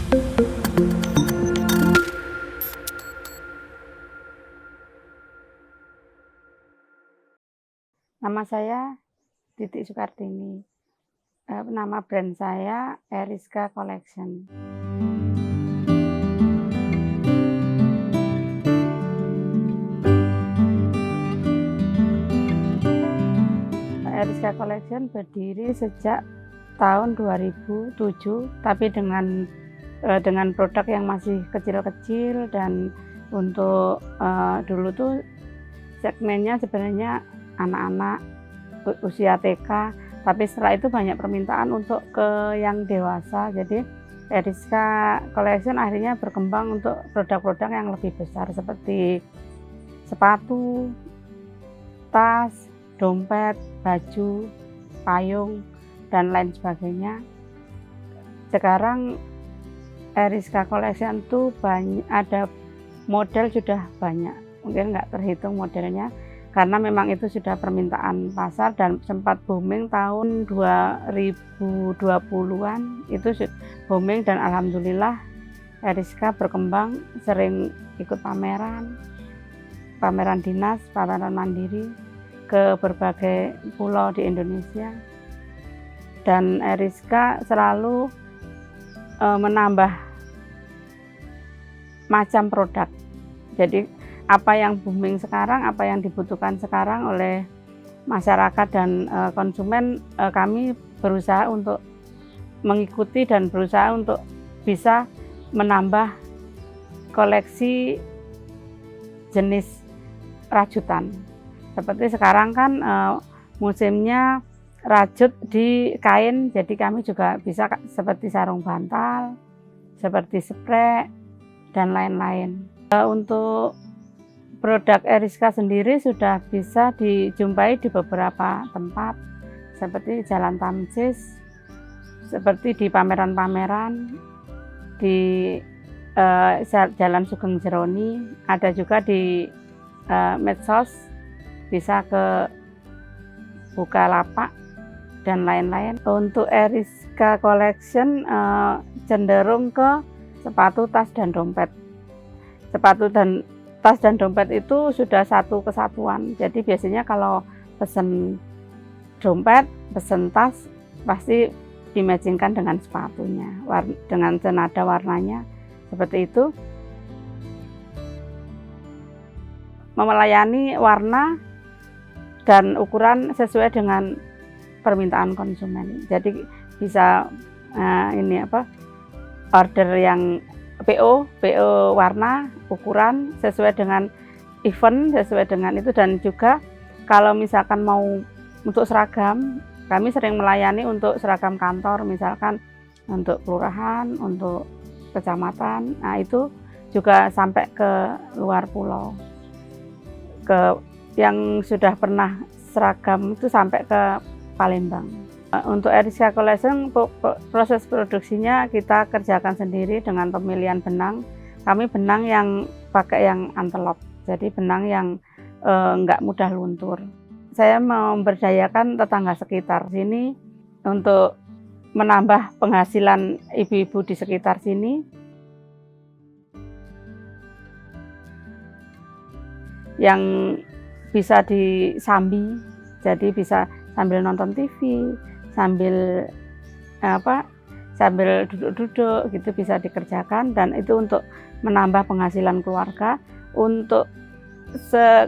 Nama saya Titik Sukartini. Nama brand saya Eriska Collection. Eriska Collection berdiri sejak tahun 2007, tapi dengan produk yang masih kecil-kecil, dan untuk dulu tuh segmennya sebenarnya anak-anak usia TK, tapi setelah itu banyak permintaan untuk ke yang dewasa. Jadi Eriska Collection akhirnya berkembang untuk produk-produk yang lebih besar seperti sepatu, tas, dompet, baju, payung, dan lain sebagainya. Sekarang Eriska Collection itu ada model sudah banyak, mungkin nggak terhitung modelnya, karena memang itu sudah permintaan pasar dan sempat booming tahun 2020-an, itu booming, dan alhamdulillah Eriska berkembang, sering ikut pameran dinas, pameran mandiri ke berbagai pulau di Indonesia. Dan Eriska selalu menambah macam produk. Jadi apa yang booming sekarang, apa yang dibutuhkan sekarang oleh masyarakat dan konsumen, kami berusaha untuk mengikuti dan berusaha untuk bisa menambah koleksi jenis rajutan. Seperti sekarang kan musimnya rajut di kain, jadi kami juga bisa seperti sarung bantal, seperti spray, dan lain-lain. Untuk produk Eriska sendiri sudah bisa dijumpai di beberapa tempat, seperti Jalan Tamsis, seperti di pameran-pameran, di Jalan Sugeng Jeroni, ada juga di medsos, bisa ke Bukalapak, dan lain-lain. Untuk Eriska Collection cenderung ke sepatu, tas, dan dompet. Sepatu dan tas dan dompet itu sudah satu kesatuan. Jadi biasanya kalau pesen dompet, pesen tas, pasti dimatchingkan dengan sepatunya, dengan senada warnanya, seperti itu. Melayani warna dan ukuran sesuai dengan permintaan konsumen. Jadi bisa order yang PO warna, ukuran sesuai dengan event, sesuai dengan itu. Dan juga kalau misalkan mau untuk seragam, kami sering melayani untuk seragam kantor, misalkan untuk kelurahan, untuk kecamatan. Nah, itu juga sampai ke luar pulau. Yang sudah pernah seragam itu sampai ke Palembang. Untuk Eriska Collection, proses produksinya kita kerjakan sendiri dengan pemilihan benang. Kami benang yang pakai yang antelop, jadi benang yang nggak mudah luntur. Saya memberdayakan tetangga sekitar sini untuk menambah penghasilan ibu-ibu di sekitar sini. Yang bisa disambi, jadi bisa sambil nonton TV, sambil duduk-duduk gitu bisa dikerjakan, dan itu untuk menambah penghasilan keluarga. Untuk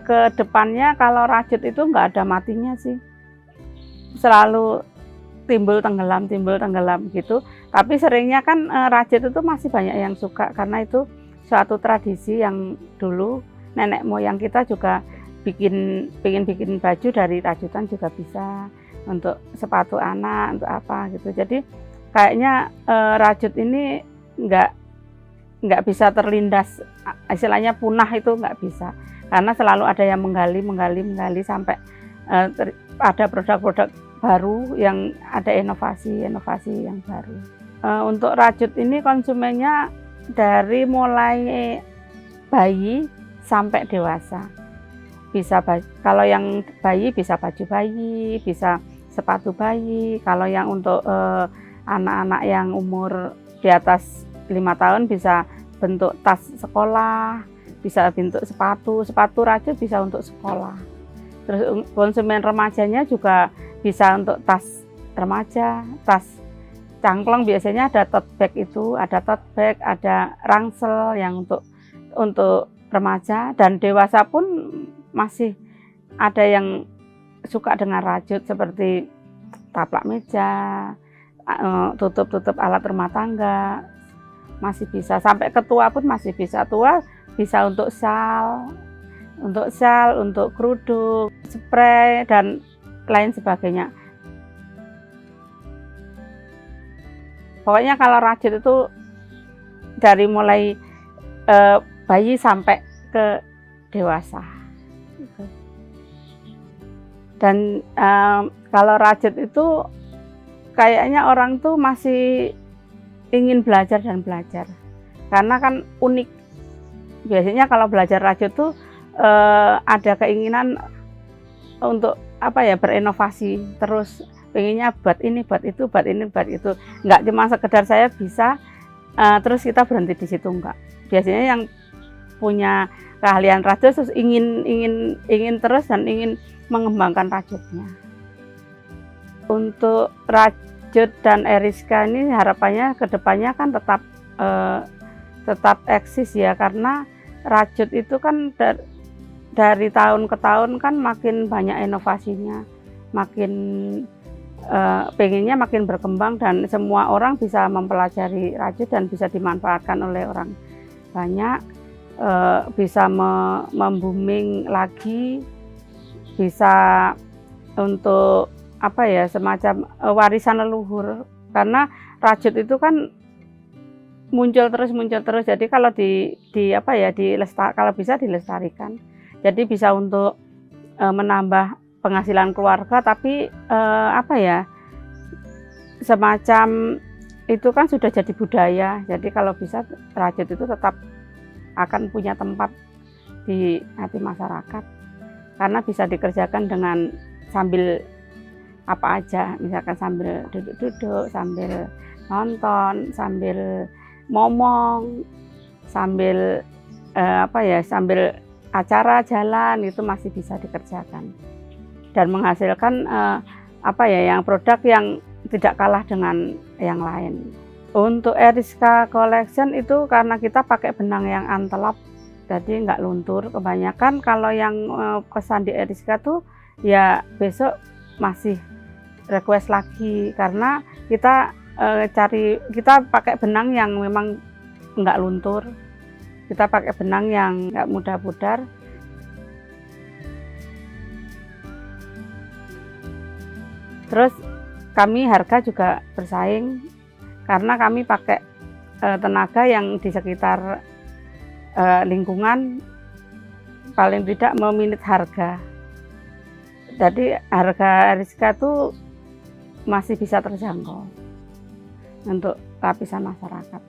ke depannya kalau rajut itu nggak ada matinya sih, selalu timbul tenggelam gitu. Tapi seringnya kan rajut itu masih banyak yang suka, karena itu suatu tradisi yang dulu nenek moyang kita juga bikin baju dari rajutan juga bisa, untuk sepatu anak, untuk apa gitu. Jadi kayaknya rajut ini nggak bisa terlindas, istilahnya punah itu nggak bisa, karena selalu ada yang menggali sampai ada produk-produk baru yang ada inovasi yang baru. Untuk rajut ini konsumennya dari mulai bayi sampai dewasa. Bisa kalau yang bayi bisa baju bayi, bisa sepatu bayi. Kalau yang untuk anak-anak yang umur di atas 5 tahun bisa bentuk tas sekolah, bisa bentuk sepatu rajut bisa untuk sekolah. Terus konsumen remajanya juga bisa untuk tas remaja, tas cangklong, biasanya ada tote bag itu, ada tote bag, ada ransel yang untuk remaja, dan dewasa pun masih ada yang suka dengan rajut seperti taplak meja, tutup alat rumah tangga, masih bisa, sampai ke tua pun masih bisa. Tua bisa untuk shawl, untuk kerudung, spray, dan lain sebagainya. Pokoknya kalau rajut itu dari mulai bayi sampai ke dewasa. Dan kalau rajut itu kayaknya orang tuh masih ingin belajar dan belajar, karena kan unik. Biasanya kalau belajar rajut tuh ada keinginan untuk berinovasi terus, pengennya buat ini, buat itu, buat ini, buat itu. Nggak cuma sekedar saya bisa terus kita berhenti di situ, enggak. Biasanya yang punya keahlian rajut terus ingin terus dan ingin mengembangkan rajutnya. Untuk rajut dan Eriska ini harapannya kedepannya kan tetap eksis ya, karena rajut itu kan dari tahun ke tahun kan makin banyak inovasinya, makin pengennya makin berkembang, dan semua orang bisa mempelajari rajut dan bisa dimanfaatkan oleh orang banyak, bisa membooming lagi, bisa untuk semacam warisan leluhur, karena rajut itu kan muncul terus. Jadi kalau kalau bisa dilestarikan, jadi bisa untuk menambah penghasilan keluarga, tapi semacam itu kan sudah jadi budaya. Jadi kalau bisa rajut itu tetap akan punya tempat di hati masyarakat, karena bisa dikerjakan dengan sambil apa aja, misalkan sambil duduk-duduk, sambil nonton, sambil ngomong, sambil sambil acara jalan, itu masih bisa dikerjakan dan menghasilkan yang produk yang tidak kalah dengan yang lain. Untuk Eriska Collection itu karena kita pakai benang yang antelop, jadi nggak luntur. Kebanyakan kalau yang pesan di Eriska tuh ya besok masih request lagi, karena kita kita pakai benang yang memang nggak luntur, kita pakai benang yang nggak mudah pudar. Terus kami harga juga bersaing, karena kami pakai tenaga yang di sekitar lingkungan paling tidak meminit harga. Jadi harga Eriska itu masih bisa terjangkau untuk lapisan masyarakat.